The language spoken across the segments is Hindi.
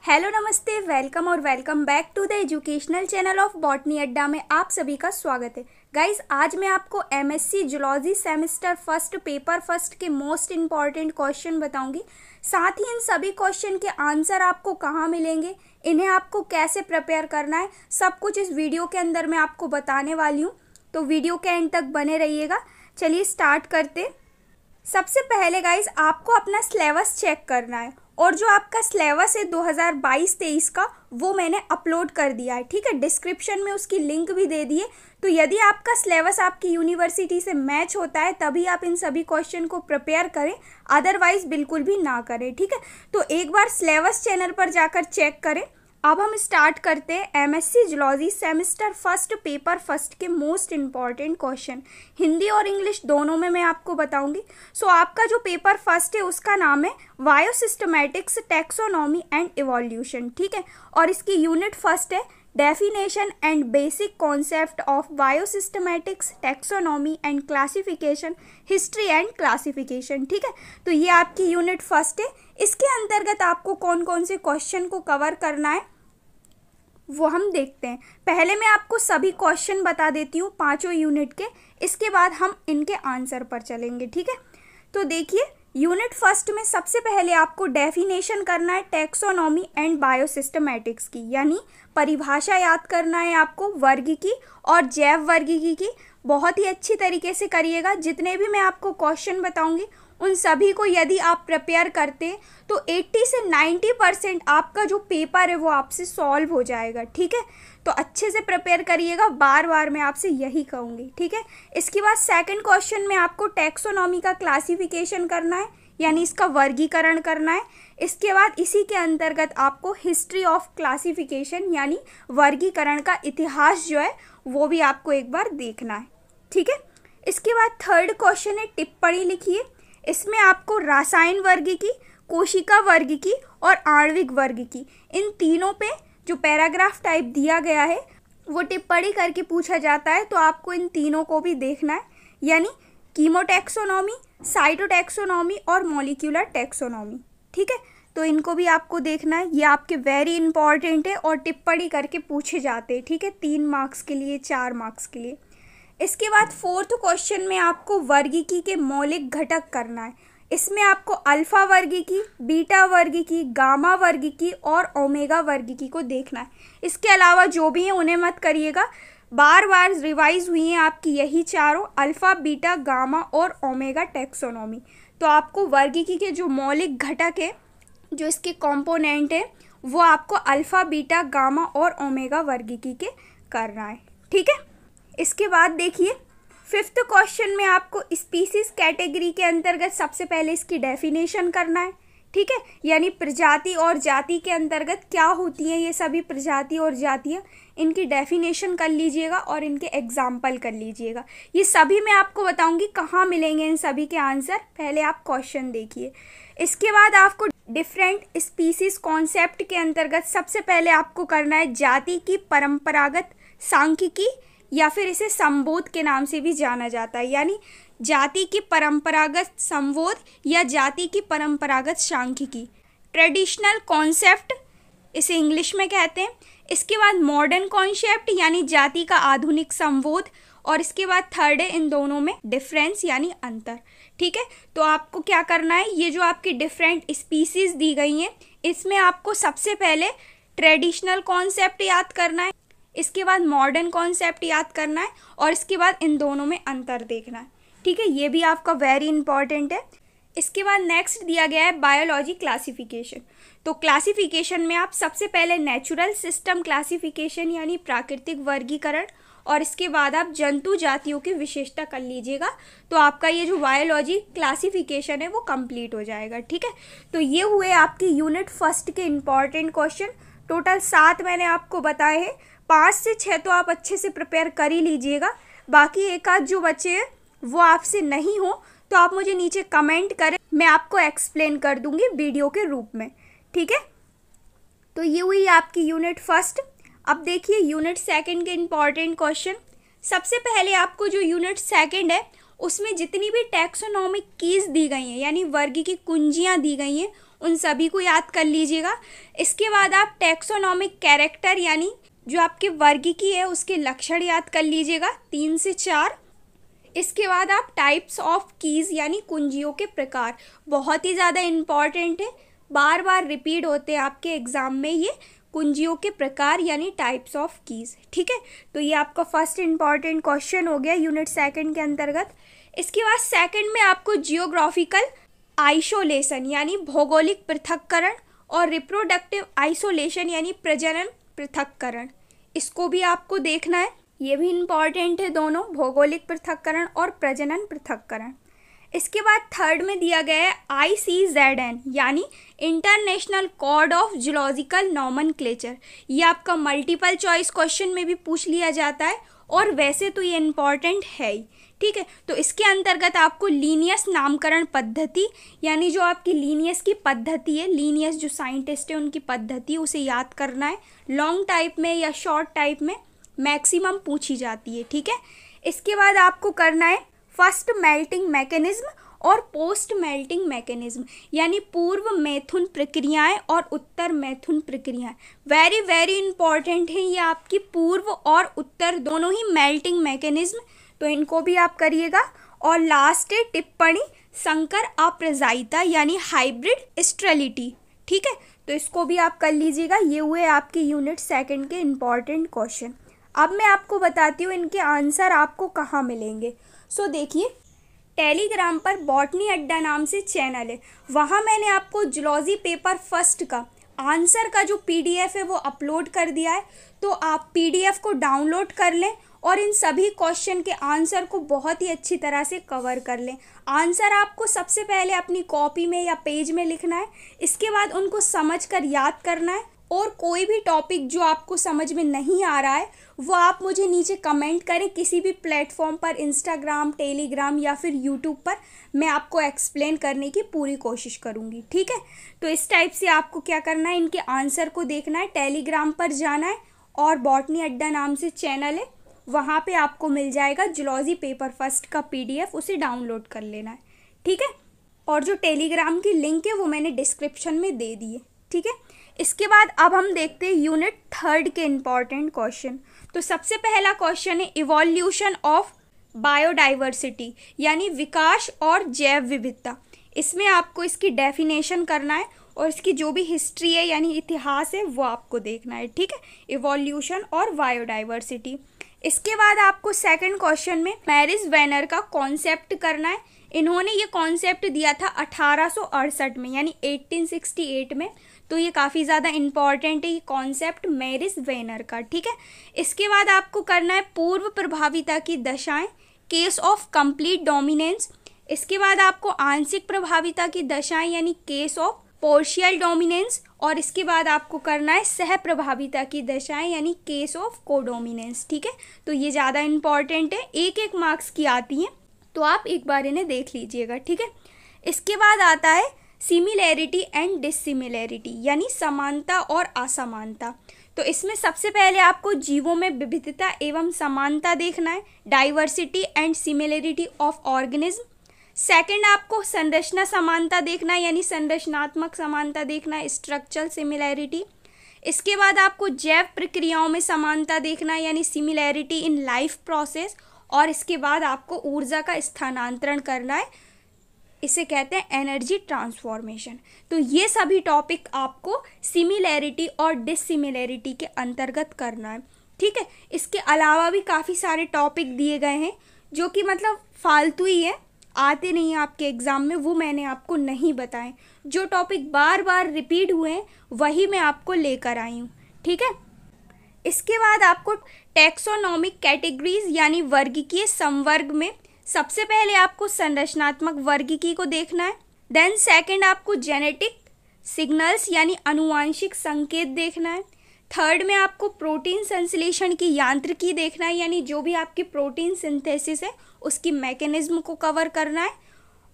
हेलो नमस्ते, वेलकम और welcome back to the educational channel of Botany Adda में आप सभी का स्वागत है। गाइस, आज मैं आपको MSc zoology semester first paper first के मोस्ट इम्पॉर्टेंट क्वेश्चन बताऊंगी। साथ ही इन सभी क्वेश्चन के आंसर आपको कहाँ मिलेंगे, इन्हें आपको कैसे प्रिपेयर करना है, सब कुछ इस वीडियो के अंदर मैं आपको बताने वाली हूँ। तो वीडियो के एंड तक बने रहिएगा। चलिए स्टार्ट करते। सबसे पहले गाइस, आपको अपना सिलेबस चेक करना है और जो आपका सिलेबस है 2022-23 का वो मैंने अपलोड कर दिया है। ठीक है, डिस्क्रिप्शन में उसकी लिंक भी दे दिए। तो यदि आपका सिलेबस आपकी यूनिवर्सिटी से मैच होता है तभी आप इन सभी क्वेश्चन को प्रिपेयर करें, अदरवाइज बिल्कुल भी ना करें। ठीक है, तो एक बार सिलेबस चैनल पर जाकर चेक करें। अब हम स्टार्ट करते हैं MSc zoology semester first paper first के मोस्ट इम्पॉर्टेंट क्वेश्चन। हिंदी और इंग्लिश दोनों में मैं आपको बताऊंगी। सो आपका जो पेपर फर्स्ट है उसका नाम है बायोसिस्टमैटिक्स, टैक्सोनॉमी एंड इवोल्यूशन। ठीक है, और इसकी यूनिट फर्स्ट है definition and basic concept of biosystematics, taxonomy and classification, history and classification. ठीक है, तो ये आपकी यूनिट फर्स्ट है। इसके अंतर्गत आपको कौन कौन से क्वेश्चन को कवर करना है वो हम देखते हैं। पहले मैं आपको सभी क्वेश्चन बता देती हूँ पांचों यूनिट के, इसके बाद हम इनके आंसर पर चलेंगे। ठीक है, तो देखिए यूनिट फर्स्ट में सबसे पहले आपको डेफिनेशन करना है टैक्सोनॉमी एंड बायोसिस्टमैटिक्स की, यानी परिभाषा याद करना है आपको वर्गीकी और जैव वर्गीकी की। बहुत ही अच्छी तरीके से करिएगा। जितने भी मैं आपको क्वेश्चन बताऊंगी उन सभी को यदि आप प्रिपेयर करते हैं तो 80 से 90% आपका जो पेपर है वो आपसे सॉल्व हो जाएगा। ठीक है, तो अच्छे से प्रिपेयर करिएगा, बार बार मैं आपसे यही कहूँगी। ठीक है, इसके बाद सेकंड क्वेश्चन में आपको टैक्सोनॉमी का क्लासिफिकेशन करना है, यानी इसका वर्गीकरण करना है। इसके बाद इसी के अंतर्गत आपको हिस्ट्री ऑफ क्लासिफिकेशन यानी वर्गीकरण का इतिहास जो है वो भी आपको एक बार देखना है। ठीक है, इसके बाद थर्ड क्वेश्चन है टिप्पणी लिखिए। इसमें आपको रासायन वर्गीकी, कोशिका वर्गीकी और आणविक वर्गीकी, इन तीनों पे जो पैराग्राफ टाइप दिया गया है वो टिप्पणी करके पूछा जाता है। तो आपको इन तीनों को भी देखना है, यानी कीमोटैक्सोनॉमी, साइटोटैक्सोनॉमी और मॉलिक्यूलर टैक्सोनॉमी। ठीक है, तो इनको भी आपको देखना है। ये आपके वेरी इंपॉर्टेंट है और टिप्पणी करके पूछे जाते हैं। ठीक है, 3 मार्क्स के लिए, 4 मार्क्स के लिए। इसके बाद फोर्थ क्वेश्चन में आपको वर्गीकी के मौलिक घटक करना है। इसमें आपको अल्फा वर्गीकी, बीटा वर्गीकी, गामा वर्गीकी और ओमेगा वर्गीकी को देखना है। इसके अलावा जो भी हैं उन्हें मत करिएगा, बार बार रिवाइज हुई हैं आपकी यही चारों, अल्फा, बीटा, गामा और ओमेगा टैक्सोनॉमी। तो आपको वर्गीकी के जो मौलिक घटक है, जो इसके कंपोनेंट है, वो आपको अल्फा, बीटा, गामा और ओमेगा वर्गीकी के करना है। ठीक है, इसके बाद देखिए फिफ्थ क्वेश्चन में आपको स्पीसीज कैटेगरी के अंतर्गत सबसे पहले इसकी डेफिनेशन करना है। ठीक है, यानी प्रजाति और जाति के अंतर्गत क्या होती हैं ये सभी प्रजाति और जातियाँ, इनकी डेफिनेशन कर लीजिएगा और इनके एग्जाम्पल कर लीजिएगा। ये सभी मैं आपको बताऊंगी कहाँ मिलेंगे इन सभी के आंसर। पहले आप क्वेश्चन देखिए। इसके बाद आपको डिफरेंट स्पीसीज कॉन्सेप्ट के अंतर्गत सबसे पहले आपको करना है जाति की परंपरागत सांख्यिकी, या फिर इसे संबोध के नाम से भी जाना जाता है, यानी जाति की परंपरागत संबोध या जाति की परंपरागत सांख्यिकी। ट्रेडिशनल कॉन्सेप्ट इसे इंग्लिश में कहते हैं। इसके बाद मॉडर्न कॉन्सेप्ट यानी जाति का आधुनिक संबोध, और इसके बाद थर्ड है इन दोनों में डिफरेंस यानी अंतर। ठीक है, तो आपको क्या करना है, ये जो आपकी डिफरेंट स्पीसीज दी गई हैं इसमें आपको सबसे पहले ट्रेडिशनल कॉन्सेप्ट याद करना है, इसके बाद मॉडर्न कॉन्सेप्ट याद करना है और इसके बाद इन दोनों में अंतर देखना है। ठीक है, ये भी आपका वेरी इंपॉर्टेंट है। इसके बाद नेक्स्ट दिया गया है बायोलॉजी क्लासिफिकेशन। तो क्लासिफिकेशन में आप सबसे पहले नेचुरल सिस्टम क्लासिफिकेशन यानी प्राकृतिक वर्गीकरण, और इसके बाद आप जंतु जातियों की विशेषता कर लीजिएगा। तो आपका ये जो बायोलॉजी क्लासिफिकेशन है वो कंप्लीट हो जाएगा। ठीक है, तो ये हुए आपकी यूनिट फर्स्ट के इम्पॉर्टेंट क्वेश्चन। टोटल 7 मैंने आपको बताए हैं, 5 से 6 तो आप अच्छे से प्रिपेयर कर ही लीजिएगा। बाकी एक आध जो बचे हैं वो आपसे नहीं हो तो आप मुझे नीचे कमेंट करें, मैं आपको एक्सप्लेन कर दूंगी वीडियो के रूप में। ठीक है, तो ये हुई आपकी यूनिट फर्स्ट। अब देखिए यूनिट सेकंड के इम्पॉर्टेंट क्वेश्चन। सबसे पहले आपको जो यूनिट सेकंड है उसमें जितनी भी टैक्सोनॉमिक कीज दी गई हैं यानी वर्गीकी कुंजियाँ दी गई हैं उन सभी को याद कर लीजिएगा। इसके बाद आप टैक्सोनॉमिक कैरेक्टर यानी जो आपके वर्गीकी है उसके लक्षण याद कर लीजिएगा 3 से 4। इसके बाद आप टाइप्स ऑफ कीज यानी कुंजियों के प्रकार, बहुत ही ज़्यादा इम्पॉर्टेंट है, बार बार रिपीट होते हैं आपके एग्जाम में ये कुंजियों के प्रकार यानी टाइप्स ऑफ कीज। ठीक है, तो ये आपका फर्स्ट इम्पॉर्टेंट क्वेश्चन हो गया यूनिट 2 के अंतर्गत। इसके बाद सेकंड में आपको जियोग्राफिकल आइसोलेशन यानी भौगोलिक पृथक्करण और रिप्रोडक्टिव आइसोलेशन यानी प्रजनन पृथक्करण, इसको भी आपको देखना है। ये भी इम्पॉर्टेंट है दोनों, भौगोलिक पृथक्करण और प्रजनन पृथक्करण। इसके बाद थर्ड में दिया गया है ICZN यानी international code of zoological nomenclature. ये आपका मल्टीपल चॉइस क्वेश्चन में भी पूछ लिया जाता है और वैसे तो ये इम्पॉर्टेंट है ही। ठीक है, तो इसके अंतर्गत आपको लीनियस नामकरण पद्धति यानी जो आपकी लीनियस की पद्धति है, लीनियस जो साइंटिस्ट है उनकी पद्धति, उसे याद करना है। लॉन्ग टाइप में या शॉर्ट टाइप में मैक्सिमम पूछी जाती है। ठीक है, इसके बाद आपको करना है फर्स्ट मेल्टिंग मैकेनिज्म और पोस्ट मेल्टिंग मैकेनिज्म यानी पूर्व मैथुन प्रक्रियाएं और उत्तर मैथुन प्रक्रियाएं। वेरी वेरी इंपॉर्टेंट है ये आपकी पूर्व और उत्तर दोनों ही मेल्टिंग मैकेनिज्म, तो इनको भी आप करिएगा। और लास्ट है टिप्पणी संकर अप्रजायिता यानी हाइब्रिड स्टेरिलिटी। ठीक है, तो इसको भी आप कर लीजिएगा। ये हुए आपके यूनिट 2 के इम्पॉर्टेंट क्वेश्चन। अब मैं आपको बताती हूँ इनके आंसर आपको कहाँ मिलेंगे। सो देखिए, टेलीग्राम पर बॉटनी अड्डा नाम से चैनल है, वहाँ मैंने आपको जूलॉजी पेपर फर्स्ट का आंसर का जो PDF है वो अपलोड कर दिया है। तो आप PDF को डाउनलोड कर लें और इन सभी क्वेश्चन के आंसर को बहुत ही अच्छी तरह से कवर कर लें। आंसर आपको सबसे पहले अपनी कॉपी में या पेज में लिखना है, इसके बाद उनको समझकर याद करना है। और कोई भी टॉपिक जो आपको समझ में नहीं आ रहा है वो आप मुझे नीचे कमेंट करें किसी भी प्लेटफॉर्म पर, इंस्टाग्राम, टेलीग्राम या फिर यूट्यूब पर, मैं आपको एक्सप्लेन करने की पूरी कोशिश करूँगी। ठीक है, तो इस टाइप से आपको क्या करना है, इनके आंसर को देखना है, टेलीग्राम पर जाना है और बॉटनी अड्डा नाम से चैनल है, वहाँ पे आपको मिल जाएगा जूलॉजी पेपर फर्स्ट का PDF, उसे डाउनलोड कर लेना है। ठीक है, और जो टेलीग्राम की लिंक है वो मैंने डिस्क्रिप्शन में दे दी है। ठीक है, इसके बाद अब हम देखते हैं यूनिट 3 के इम्पॉर्टेंट क्वेश्चन। तो सबसे पहला क्वेश्चन है इवोल्यूशन ऑफ बायोडाइवर्सिटी यानी विकास और जैव विविधता। इसमें आपको इसकी डेफिनेशन करना है और इसकी जो भी हिस्ट्री है यानी इतिहास है वो आपको देखना है। ठीक है, इवोल्यूशन और बायोडाइवर्सिटी। इसके बाद आपको सेकंड क्वेश्चन में मैरिज वेनर का कॉन्सेप्ट करना है। इन्होंने ये कॉन्सेप्ट दिया था 1868 में यानी 1868 में, तो ये काफ़ी ज़्यादा इम्पॉर्टेंट है ये कॉन्सेप्ट मैरिज वेनर का। ठीक है, इसके बाद आपको करना है पूर्व प्रभाविता की दशाएं, केस ऑफ कंप्लीट डोमिनेंस। इसके बाद आपको आंशिक प्रभाविता की दशाएं यानी केस ऑफ पोर्शियल डोमिनेंस। और इसके बाद आपको करना है सह प्रभाविता की दशाएं यानी केस ऑफ कोडोमिनेंस। ठीक है, तो ये ज़्यादा इम्पॉर्टेंट है, एक एक मार्क्स की आती हैं, तो आप एक बार इन्हें देख लीजिएगा। ठीक है, इसके बाद आता है सिमिलैरिटी एंड डिसिमिलैरिटी यानी समानता और असमानता। तो इसमें सबसे पहले आपको जीवों में विविधता एवं समानता देखना है, diversity and similarity of organism. Second आपको संरचना समानता देखना है यानी संरचनात्मक समानता देखना है, स्ट्रक्चरल सिमिलैरिटी। इसके बाद आपको जैव प्रक्रियाओं में समानता देखना है यानी सिमिलैरिटी इन लाइफ प्रोसेस। और इसके बाद आपको ऊर्जा का स्थानांतरण करना है, इसे कहते हैं एनर्जी ट्रांसफॉर्मेशन। तो ये सभी टॉपिक आपको सिमिलैरिटी और डिसिमिलैरिटी के अंतर्गत करना है। ठीक है, इसके अलावा भी काफ़ी सारे टॉपिक दिए गए हैं जो कि मतलब फालतू ही है, आते नहीं हैं आपके एग्ज़ाम में, वो मैंने आपको नहीं बताए। जो टॉपिक बार बार रिपीट हुए हैं वही मैं आपको लेकर आई हूँ। ठीक है, इसके बाद आपको टैक्सोनॉमिक कैटेगरीज यानी वर्गीकीय संवर्ग में सबसे पहले आपको संरचनात्मक वर्गीकी को देखना है। देन सेकंड आपको जेनेटिक सिग्नल्स यानी अनुवांशिक संकेत देखना है। थर्ड में आपको प्रोटीन संश्लेषण की यांत्रिकी देखना है यानी जो भी आपकी प्रोटीन सिंथेसिस है उसकी मैकेनिज्म को कवर करना है।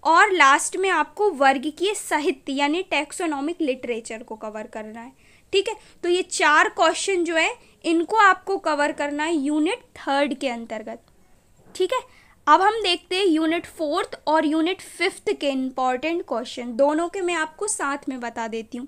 और लास्ट में आपको वर्गीकीय साहित्य यानी टैक्सोनॉमिक लिटरेचर को कवर करना है। ठीक है, तो ये 4 क्वेश्चन जो है इनको आपको कवर करना है यूनिट 3 के अंतर्गत। ठीक है, अब हम देखते हैं यूनिट 4 और यूनिट 5 के इम्पॉर्टेंट क्वेश्चन, दोनों के मैं आपको साथ में बता देती हूँ।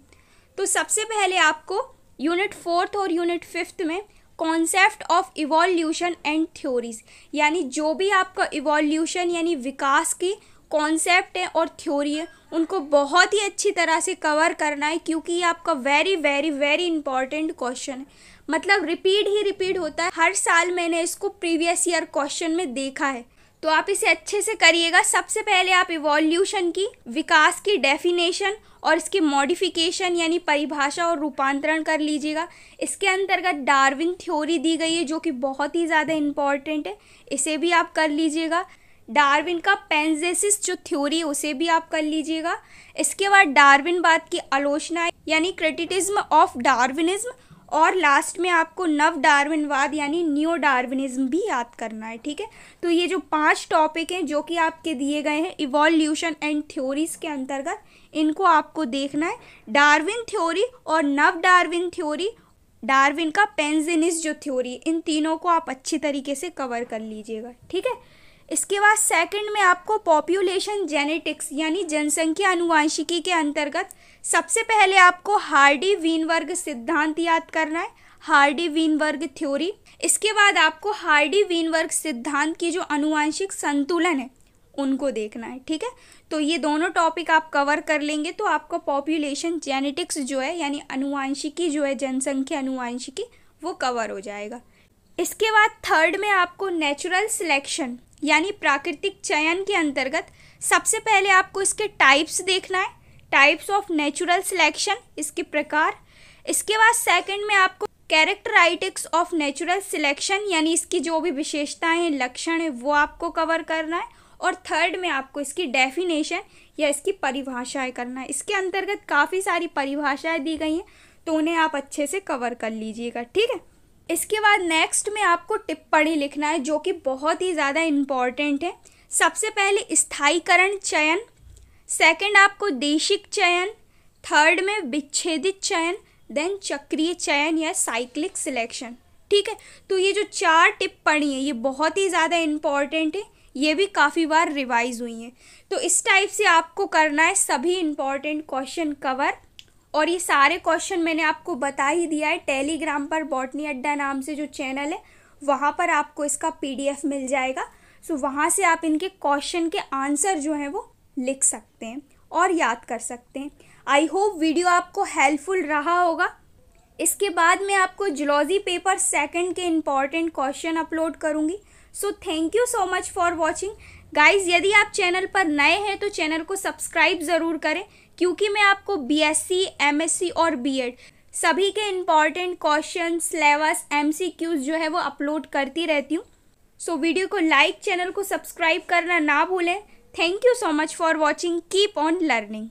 तो सबसे पहले आपको यूनिट 4 और यूनिट 5 में concept of evolution and theories, यानी जो भी आपका इवोल्यूशन यानी विकास की कॉन्सेप्ट है और थ्योरी है, उनको बहुत ही अच्छी तरह से कवर करना है, क्योंकि ये आपका very very very important question है। मतलब रिपीट होता है हर साल, मैंने इसको प्रीवियस ईयर क्वेश्चन में देखा है, तो आप इसे अच्छे से करिएगा। सबसे पहले आप इवोल्यूशन की, विकास की डेफिनेशन और इसकी मॉडिफिकेशन यानी परिभाषा और रूपांतरण कर लीजिएगा। इसके अंतर्गत डार्विन थ्योरी दी गई है जो कि बहुत ही ज़्यादा इम्पॉर्टेंट है, इसे भी आप कर लीजिएगा। डार्विन का पेंजेसिस जो थ्योरी है उसे भी आप कर लीजिएगा। इसके बाद डार्विनवाद की आलोचना यानी क्रिटिसिज्म ऑफ डार्विनिज्म, और लास्ट में आपको नव डार्विनवाद यानी न्यू डार्विनिज्म भी याद करना है, ठीक है। तो ये जो 5 टॉपिक हैं जो कि आपके दिए गए हैं इवोल्यूशन एंड थ्योरीज के अंतर्गत, इनको आपको देखना है। डार्विन थ्योरी और नव डार्विन थ्योरी, डार्विन का पेंजेसिस जो थ्योरी, इन तीनों को आप अच्छी तरीके से कवर कर लीजिएगा, ठीक है। इसके बाद सेकंड में आपको पॉपुलेशन जेनेटिक्स यानी जनसंख्या अनुवांशिकी के अंतर्गत सबसे पहले आपको हार्डी वीनबर्ग सिद्धांत याद करना है, हार्डी वीनबर्ग थ्योरी। इसके बाद आपको हार्डी वीनबर्ग सिद्धांत की जो अनुवांशिक संतुलन है उनको देखना है, ठीक है। तो ये दोनों टॉपिक आप कवर कर लेंगे तो आपका पॉपुलेशन जेनेटिक्स जो है यानी अनुवांशिकी जो है, जनसंख्या अनुवांशिकी, वो कवर हो जाएगा। इसके बाद थर्ड में आपको नेचुरल सिलेक्शन यानी प्राकृतिक चयन के अंतर्गत सबसे पहले आपको इसके टाइप्स देखना है, टाइप्स ऑफ नेचुरल सिलेक्शन, इसके प्रकार। इसके बाद सेकंड में आपको कैरेक्टराइटिक्स ऑफ नेचुरल सिलेक्शन यानी इसकी जो भी विशेषताएं हैं, लक्षण है, वो आपको कवर करना है। और थर्ड में आपको इसकी डेफिनेशन या इसकी परिभाषाएं करना है। इसके अंतर्गत काफ़ी सारी परिभाषाएं दी गई हैं, तो उन्हें आप अच्छे से कवर कर लीजिएगा, ठीक है। इसके बाद नेक्स्ट में आपको टिप्पणी लिखना है जो कि बहुत ही ज़्यादा इम्पॉर्टेंट है। सबसे पहले स्थायीकरण चयन, सेकंड आपको देशिक चयन, थर्ड में विच्छेदित चयन, देन चक्रीय चयन या साइक्लिक सिलेक्शन, ठीक है। तो ये जो 4 टिप्पणी है ये बहुत ही ज़्यादा इम्पॉर्टेंट है, ये भी काफ़ी बार रिवाइज हुई हैं। तो इस टाइप से आपको करना है सभी इम्पॉर्टेंट क्वेश्चन कवर, और ये सारे क्वेश्चन मैंने आपको बता ही दिया है। टेलीग्राम पर बॉटनी अड्डा नाम से जो चैनल है वहाँ पर आपको इसका PDF मिल जाएगा। सो वहाँ से आप इनके क्वेश्चन के आंसर जो हैं वो लिख सकते हैं और याद कर सकते हैं। आई होप वीडियो आपको हेल्पफुल रहा होगा। इसके बाद मैं आपको जूलॉजी पेपर 2 के इम्पॉर्टेंट क्वेश्चन अपलोड करूँगी। So thank you so much for watching guys. यदि आप चैनल पर नए हैं तो चैनल को सब्सक्राइब ज़रूर करें, क्योंकि मैं आपको BSc, MSc और B.Ed सभी के इम्पॉर्टेंट क्वेश्चन, सिलेबस, MCQs जो है वो अपलोड करती रहती हूँ। सो वीडियो को लाइक, चैनल को सब्सक्राइब करना ना भूलें। Thank you so much for watching. Keep on learning.